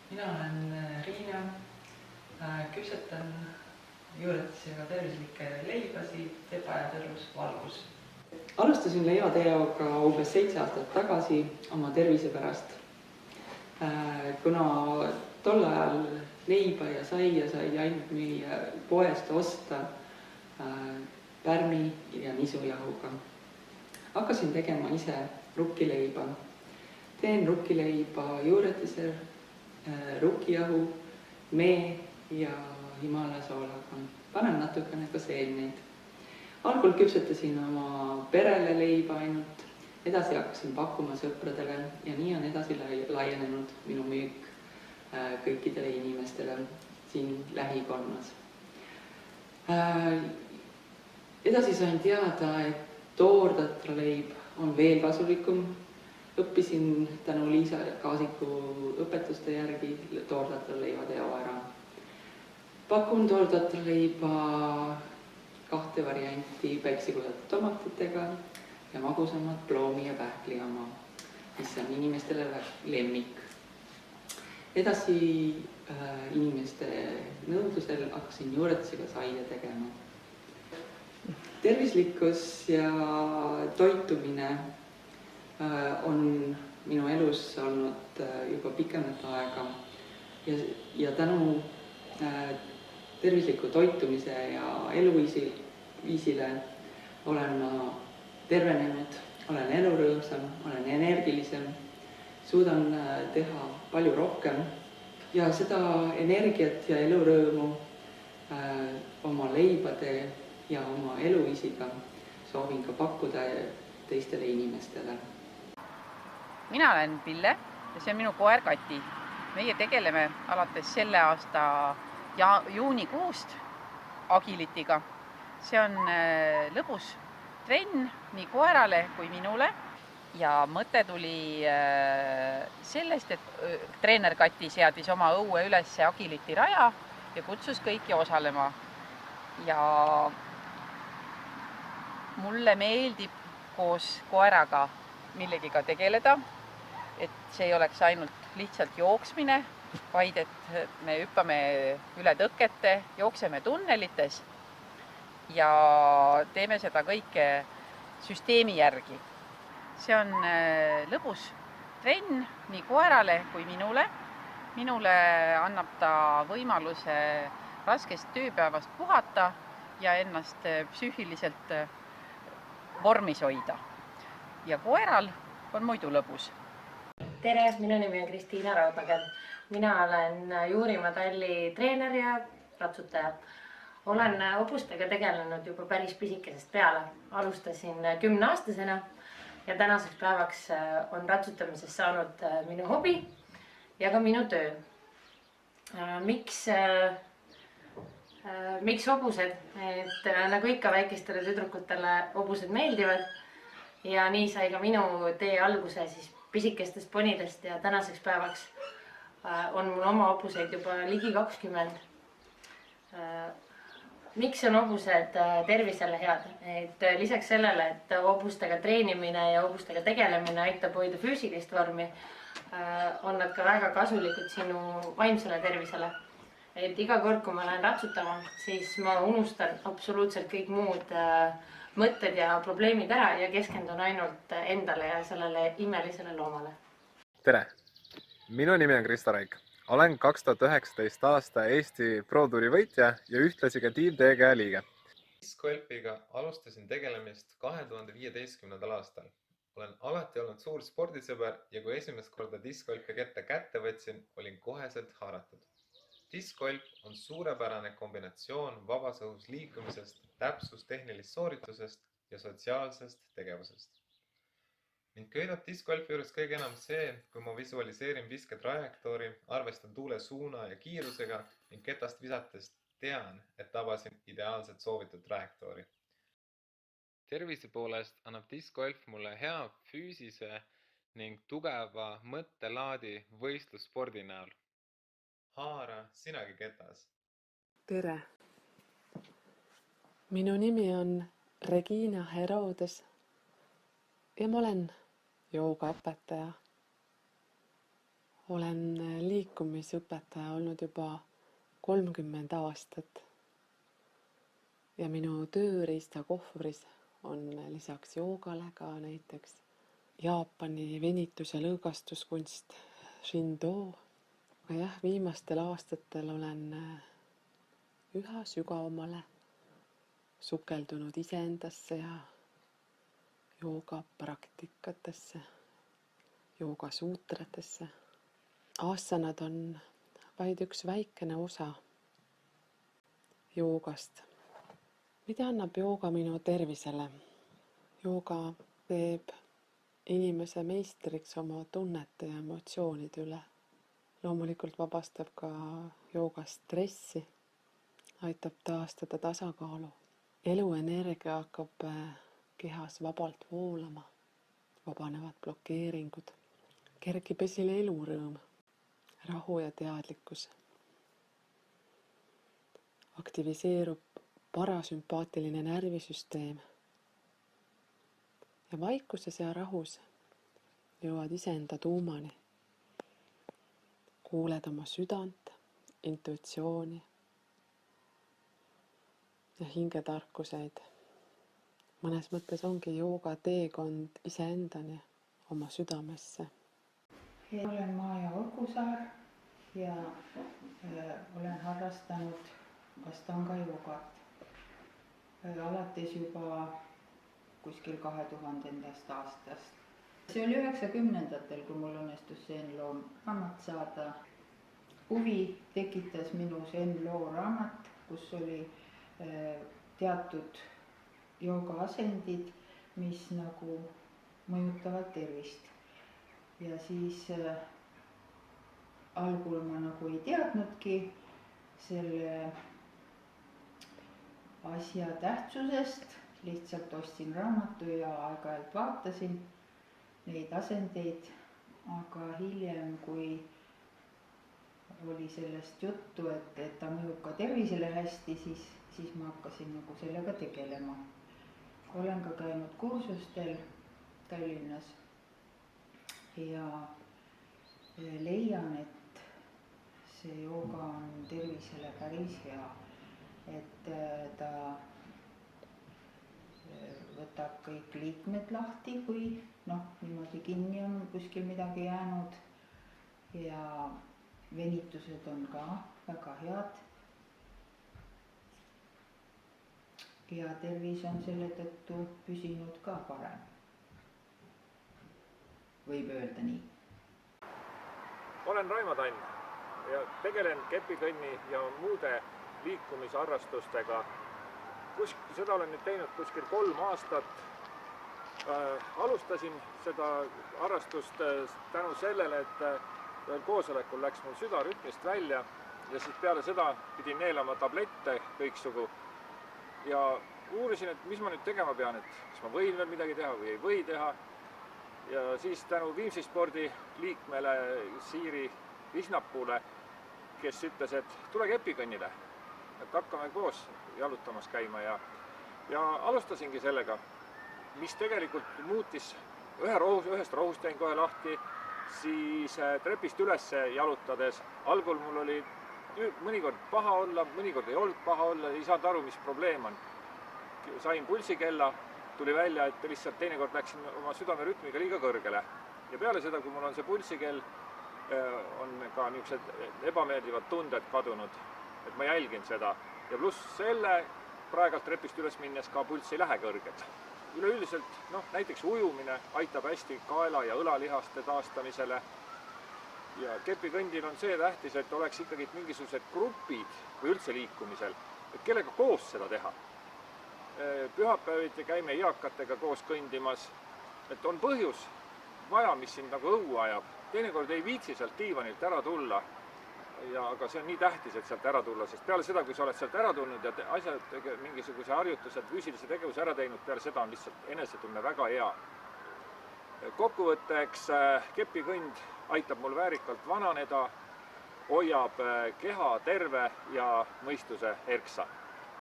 Mina olen Riina, küpsetan juuretisega tervislikke leibasid Tepa ja Tõrvus Valgus. Alustasin leivateoga umbes 7 aastat tagasi oma tervise pärast. Kuna tol ajal leiba ja saia sai ainult meie poest osta pärmi ja nisujahuga. Hakkasin tegema ise rukkileiba. Teen rukkileiba juuretise, rukkijahu, mee ja Himala soolaga. Panen natukene ka seemneid. Algul küpsetasin oma perele leiba ainult, edasi hakkasin pakkuma sõpradele ja nii on edasi laienenud minu müük kõikidele inimestele siin lähikonnas. Edasi sain teada, et toortatraleib on veel kasulikum. Õppisin tänu Liisa Kaasiku õpetuste järgi toortatraleiva teo ära. Pakun toortatraleiba 2 varianti päiksekutatud tomatitega ja magusamad ploomi ja pähkli oma, mis on inimestele lemmik. Edasi inimeste nõudlusel hakkasin juuretisega saia tegema. Tervislikkus ja toitumine on minu elus olnud juba pikemat aega ja tänu tervisliku toitumise ja eluviisile olen ma tervenenud, olen elurõõmsam, olen energilisem, suudan teha palju rohkem ja seda energiat ja elurõõmu oma leibade ja oma eluviisiga soovin ka pakkuda teistele inimestele. Mina olen Pille ja see on minu koer Kati. Meie tegeleme alates selle aasta juunikuust agilitiga. See on lõbus trenn nii koerale kui minule ja mõte tuli sellest, et treener Kati seadis oma õue üles agiliti raja ja kutsus kõiki osalema. Ja mulle meeldib koos koeraga millegiga tegeleda, et see ei oleks ainult lihtsalt jooksmine, vaid et me hüppame üle tõkete, jookseme tunnelites ja teeme seda kõike süsteemi järgi. See on lõbus trenn nii koerale kui minule. Minule annab ta võimaluse raskest tööpäevast puhata ja ennast psüühiliselt vormis hoida. Ja koeral on muidu lõbus. Tere, minu nimi on Kristiina Raudnager. Mina olen Juurimaa Talli treener ja ratsutaja. Olen hobustega tegelenud juba päris pisikesest peale. Alustasin 10-aastasena ja tänaseks päevaks on ratsutamises saanud minu hobi ja ka minu töö. Miks hobused? Et nagu ikka väikestele tüdrukutele hobused meeldivad ja nii sai ka minu tee alguse siis pisikestest ponidest ja tänaseks päevaks on mul oma hobuseid juba ligi 20. Miks on hobused tervisele head? Et lisaks sellele, et hobustega treenimine ja hobustega tegelemine aitab hoida füüsilist vormi, on nad ka väga kasulikud sinu vaimsele tervisele. Et iga kord, kui ma lähen ratsutama, siis ma unustan absoluutselt kõik muud mõtted ja probleemid ära ja keskendun ainult endale ja sellele imelisele loomale. Tere! Minu nimi on Krista Raik. Olen 2019 aasta Eesti Pro-tuuri võitja ja ühtlasi ka Team TG liige. Discgolfiga alustasin tegelemist 2015. aastal. Olen alati olnud suur spordisõber ja kui esimest korda discgolfi kätte võtsin, olin koheselt haaratud. Discgolf on suurepärane kombinatsioon vabas õhus liikumisest, täpsustehnilist sooritusest ja sotsiaalsest tegevusest. Mind köidab discgolfi juures kõige enam see, kui ma visualiseerin visketrajektoori, arvestan tuule suuna ja kiirusega ning ketast visates tean, et tabasin ideaalselt soovitud trajektoori. Tervise poolest annab discgolf mulle hea füüsise ning tugeva mõttelaadi võistlusspordi näol. Haara sinagi ketas. Tere! Minu nimi on Regina Herodes ja ma olen joogaõpetaja. olen liikumisõpetaja olnud juba 30 aastat ja minu tööriistakohvris on lisaks joogale ka näiteks Jaapani venitus- ja lõõgastuskunst Shindo. Aga jah, viimastel aastatel olen üha sügavamale sukeldunud iseendasse ja joogapraktikatesse, joogasuutratesse. Aasanad on vaid üks väikene osa joogast. Mida annab jooga minu tervisele? Jooga teeb inimese meistriks oma tunnete ja emotsioonide üle. Loomulikult vabastab ka jooga stressi, aitab taastada tasakaalu. Eluenergia hakkab kehas vabalt voolama, vabanevad blokeeringud, kerkib esile elurõõm, rahu ja teadlikkus. Aktiviseerub parasümpaatiline närvisüsteem ja vaikuses ja rahus jõuad iseenda tuumani. Kuuled oma südant, intuitsiooni ja hingetarkuseid. Mõnes mõttes ongi jooga teekond iseendani, oma südamesse. Olen Maja Orgusaar ja olen harrastanud Ashtanga joogat alates juba kuskil 2000. aastast. See oli 90-ndatel, kui mul õnnestus Zen-loo raamat saada. Huvi tekitas minu Zen-loo raamat, kus oli teatud joogaasendid, mis nagu mõjutavad tervist. Ja siis algul ma nagu ei teadnudki selle asja tähtsusest, lihtsalt ostsin raamatu ja aeg-ajalt vaatasin neid asendeid, aga hiljem, kui oli sellest juttu, et ta mõjub ka tervisele hästi, siis ma hakkasin nagu sellega tegelema. Olen ka käinud kursustel Tallinnas ja leian, et see jooga on tervisele päris hea, et ta võtab kõik liikmed lahti, kui niimoodi kinni on kuskil midagi jäänud ja venitused on ka väga head. Ja tervis on selle tõttu püsinud ka parem. Võib öelda nii. Olen Raimo Tann ja tegelen kepikõnni ja muude liikumisharrastustega. Seda olen nüüd teinud kuskil 3 aastat. Alustasin seda harrastust tänu sellele, et ühel koosolekul läks mul süda rütmist välja ja siis peale seda pidin neelama tablette kõiksugu. Ja uurisin, et mis ma nüüd tegema pean, et kas ma võin veel midagi teha või ei või teha. Ja siis tänu Viimsi spordi liikmele Siiri Visnapuule, kes ütles, et tule kepikõnnile, et hakkame koos jalutamas käima ja alustasingi sellega, mis tegelikult muutis ühest rohust jäin kohe lahti, siis trepist üles jalutades. Algul mul oli mõnikord paha olla, mõnikord ei olnud paha olla, ei saanud aru, mis probleem on. Sain pulsikella, tuli välja, et lihtsalt teinekord läksin oma südamerütmiga liiga kõrgele. Ja peale seda, kui mul on see pulsikell, on ka niisugused ebameeldivad tunded kadunud, et ma jälgin seda. Ja pluss selle praegalt trepist üles minnes ka pulss ei lähe kõrged. Üleüldiselt, näiteks ujumine aitab hästi kaela ja õlalihaste taastamisele. Ja kepikõndil on see tähtis, et oleks ikkagi mingisugused grupid või üldse liikumisel, et kellega koos seda teha. Pühapäeviti käime eakatega koos kõndimas, et on põhjus vaja, mis sind nagu õue ajab. Teinekord ei viitsi sealt diivanilt ära tulla, aga see on nii tähtis, et sealt ära tulla, sest peale seda, kui sa oled sealt ära tulnud ja asjad, mingisuguse harjutused, füüsilise tegevuse ära teinud, peale seda on lihtsalt enesetunne väga hea. Kokkuvõtteks kepikõnd aitab mul väärikalt vananeda, hoiab keha terve ja mõistuse erksa.